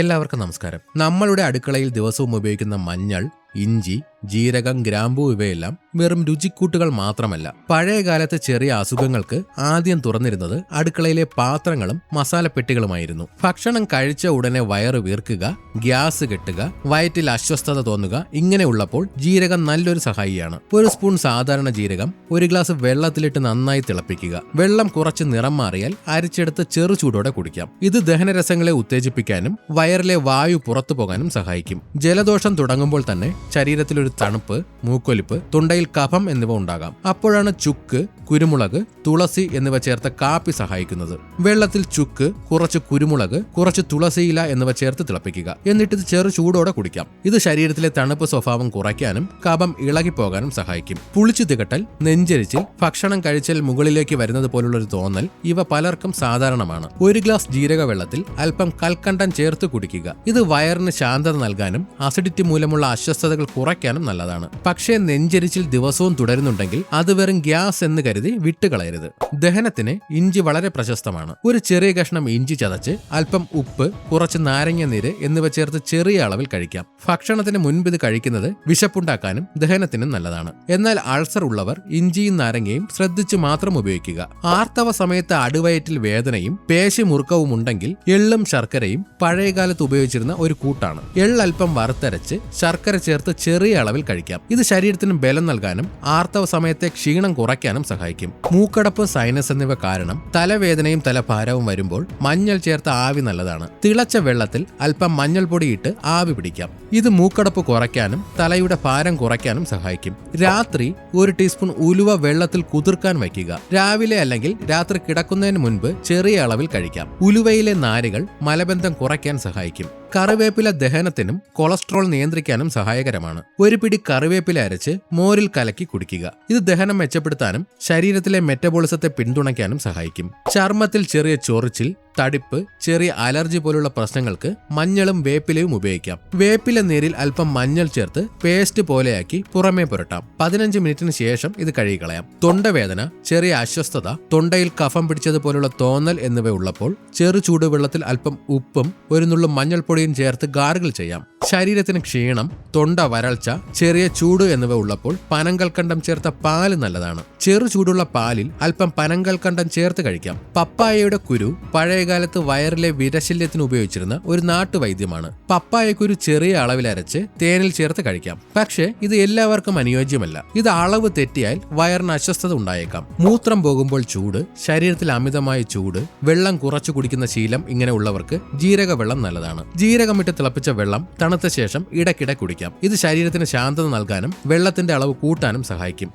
എല്ലാവർക്കും നമസ്കാരം. നമ്മളുടെ അടുക്കളയിൽ ദിവസവും ഉപയോഗിക്കുന്ന മഞ്ഞൾ, ഇഞ്ചി, ജീരകം, ഗ്രാമ്പൂ ഇവയെല്ലാം വെറും രുചിക്കൂട്ടുകൾ മാത്രമല്ല. പഴയ കാലത്ത് ചെറിയ അസുഖങ്ങൾക്ക് ആദ്യം തുറന്നിരുന്നത് അടുക്കളയിലെ പാത്രങ്ങളും മസാലപ്പെട്ടികളുമായിരുന്നു. ഭക്ഷണം കഴിച്ച ഉടനെ വയറ് വീർക്കുക, ഗ്യാസ് കെട്ടുക, വയറ്റിൽ അസ്വസ്ഥത തോന്നുക ഇങ്ങനെയുള്ളപ്പോൾ ജീരകം നല്ലൊരു സഹായിയാണ്. ഒരു സ്പൂൺ സാധാരണ ജീരകം ഒരു ഗ്ലാസ് വെള്ളത്തിലിട്ട് നന്നായി തിളപ്പിക്കുക. വെള്ളം കുറച്ച് നിറം മാറിയാൽ അരിച്ചെടുത്ത് ചെറു ചൂടോടെ കുടിക്കാം. ഇത് ദഹനരസങ്ങളെ ഉത്തേജിപ്പിക്കാനും വയറിലെ വായു പുറത്തു പോകാനും സഹായിക്കും. ജലദോഷം തുടങ്ങുമ്പോൾ തന്നെ ശരീരത്തിലൊരു തണുപ്പ്, മൂക്കൊലിപ്പ്, തൊണ്ടയിൽ കഫം എന്നിവ ഉണ്ടാകാം. അപ്പോഴാണ് ചുക്ക്, കുരുമുളക്, തുളസി എന്നിവ ചേർത്ത് കാപ്പി സഹായിക്കുന്നത്. വെള്ളത്തിൽ ചുക്ക്, കുറച്ച് കുരുമുളക്, കുറച്ച് തുളസിയില എന്നിവ ചേർത്ത് തിളപ്പിക്കുക. എന്നിട്ട് ഇത് ചെറു ചൂടോടെ കുടിക്കാം. ഇത് ശരീരത്തിലെ തണുപ്പ് സ്വഭാവം കുറയ്ക്കാനും കഫം ഇളകിപ്പോകാനും സഹായിക്കും. പുളിച്ചു തികട്ടൽ, നെഞ്ചരിച്ചിൽ, ഭക്ഷണം കഴിച്ചാൽ മുകളിലേക്ക് വരുന്നത് പോലുള്ളൊരു തോന്നൽ ഇവ പലർക്കും സാധാരണമാണ്. ഒരു ഗ്ലാസ് ജീരക വെള്ളത്തിൽ അല്പം കൽക്കണ്ടം ചേർത്ത് കുടിക്കുക. ഇത് വയറിന് ശാന്തത നൽകാനും അസിഡിറ്റി മൂലമുള്ള അസ്വസ്ഥതകൾ കുറയ്ക്കാനും നല്ലതാണ്. പക്ഷേ നെഞ്ചരിച്ചിൽ ദിവസവും തുടരുന്നുണ്ടെങ്കിൽ അത് വെറും ഗ്യാസ് എന്ന് കരുതി വിട്ടുകളയരുത്. ദഹനത്തിന് ഇഞ്ചി വളരെ പ്രശസ്തമാണ്. ഒരു ചെറിയ കഷ്ണം ഇഞ്ചി ചതച്ച് അല്പം ഉപ്പ്, കുറച്ച് നാരങ്ങ നീര് എന്നിവ ചേർത്ത് ചെറിയ അളവിൽ കഴിക്കാം. ഭക്ഷണത്തിന് മുൻപ് ഇത് കഴിക്കുന്നത് വിശപ്പുണ്ടാക്കാനും ദഹനത്തിനും നല്ലതാണ്. എന്നാൽ അൾസർ ഉള്ളവർ ഇഞ്ചിയും നാരങ്ങയും ശ്രദ്ധിച്ചു മാത്രം ഉപയോഗിക്കുക. ആർത്തവ സമയത്ത് അടിവയറ്റിൽ വേദനയും പേശി മുറുക്കവും ഉണ്ടെങ്കിൽ എള്ളും ശർക്കരയും പഴയകാലത്ത് ഉപയോഗിച്ചിരുന്ന ഒരു കൂട്ടാണ്. എള്ളൽപ്പം വറുത്തരച്ച് ശർക്കര ചേർത്ത് ചെറിയ അളവിൽ കഴിക്കാം. ഇത് ശരീരത്തിന് ബലം നൽകാനും ആർത്തവ സമയത്തെ ക്ഷീണം കുറയ്ക്കാനും സഹായിക്കും. മൂക്കടപ്പ്, സൈനസ് എന്നിവ കാരണം തലവേദനയും തലഭാരവും വരുമ്പോൾ മഞ്ഞൾ ചേർത്ത ആവി നല്ലതാണ്. തിളച്ച വെള്ളത്തിൽ അല്പം മഞ്ഞൾപ്പൊടി ഇട്ട് ആവി പിടിക്കാം. ഇത് മൂക്കടപ്പ് കുറയ്ക്കാനും തലയുടെ ഭാരം കുറയ്ക്കാനും സഹായിക്കും. രാത്രി 1 ടീസ്പൂൺ ഉലുവ വെള്ളത്തിൽ കുതിർക്കാൻ വയ്ക്കുക. രാവിലെ അല്ലെങ്കിൽ രാത്രി കിടക്കുന്നതിന് മുൻപ് ചെറിയ അളവിൽ കഴിക്കാം. ഉലുവയിലെ നാരുകൾ മലബന്ധം കുറയ്ക്കാൻ സഹായിക്കും. കറിവേപ്പില ദഹനത്തിനും കൊളസ്ട്രോൾ നിയന്ത്രിക്കാനും സഹായകരമാണ്. ഒരു പിടി കറിവേപ്പില അരച്ച് മോരിൽ കലക്കി കുടിക്കുക. ഇത് ദഹനം മെച്ചപ്പെടുത്താനും ശരീരത്തിലെ മെറ്റബോളിസത്തെ പിന്തുണയ്ക്കാനും സഹായിക്കും. ചർമ്മത്തിൽ ചെറിയ ചൊറിച്ചിൽ, തടിപ്പ്, ചെറിയ അലർജി പോലുള്ള പ്രശ്നങ്ങൾക്ക് മഞ്ഞളും വേപ്പിലയും ഉപയോഗിക്കാം. വേപ്പില നീരിൽ അല്പം മഞ്ഞൾ ചേർത്ത് പേസ്റ്റ് പോലെയാക്കി പുറമേ പുരട്ടാം. 15 മിനിറ്റിന് ശേഷം ഇത് കഴുകിക്കളയാം. തൊണ്ടവേദന, ചെറിയ അസ്വസ്ഥത, തൊണ്ടയിൽ കഫം പിടിച്ചതുപോലുള്ള തോന്നൽ എന്നിവ ഉള്ളപ്പോൾ ചെറു ചൂടുവെള്ളത്തിൽ അല്പം ഉപ്പും ഒരു നുള്ളു മഞ്ഞൾപ്പൊടിയും ചേർത്ത് ഗാർഗിൾ ചെയ്യാം. ശരീരത്തിന് ക്ഷീണം, തൊണ്ട വരൾച്ച, ചെറിയ ചൂട് എന്നിവ ഉള്ളപ്പോൾ പനങ്കൽക്കണ്ടം ചേർത്ത പാല് നല്ലതാണ്. ചെറു ചൂടുള്ള പാലിൽ അല്പം പനങ്കൽക്കണ്ടം ചേർത്ത് കഴിക്കാം. പപ്പായയുടെ കുരു പഴയകാലത്ത് വയറിലെ വിരശല്യത്തിന് ഉപയോഗിച്ചിരുന്ന ഒരു നാട്ടുവൈദ്യമാണ്. പപ്പായക്കുരു ചെറിയ അളവിൽ അരച്ച് തേനിൽ ചേർത്ത് കഴിക്കാം. പക്ഷേ ഇത് എല്ലാവർക്കും അനുയോജ്യമല്ല. ഇത് അളവ് തെറ്റിയാൽ വയറിന് അസ്വസ്ഥത ഉണ്ടായേക്കാം. മൂത്രം പോകുമ്പോൾ ചൂട്, ശരീരത്തിൽ അമിതമായ ചൂട്, വെള്ളം കുറച്ചു കുടിക്കുന്ന ശീലം ഇങ്ങനെ ഉള്ളവർക്ക് ജീരക വെള്ളം നല്ലതാണ്. ജീരകമിട്ട് തിളപ്പിച്ച വെള്ളം തണുത്ത ശേഷം ഇടയ്ക്കിടെ കുടിക്കാം. ഇത് ശരീരത്തിന് ശാന്തത നൽകാനും വെള്ളത്തിന്റെ അളവ് കൂട്ടാനും സഹായിക്കും.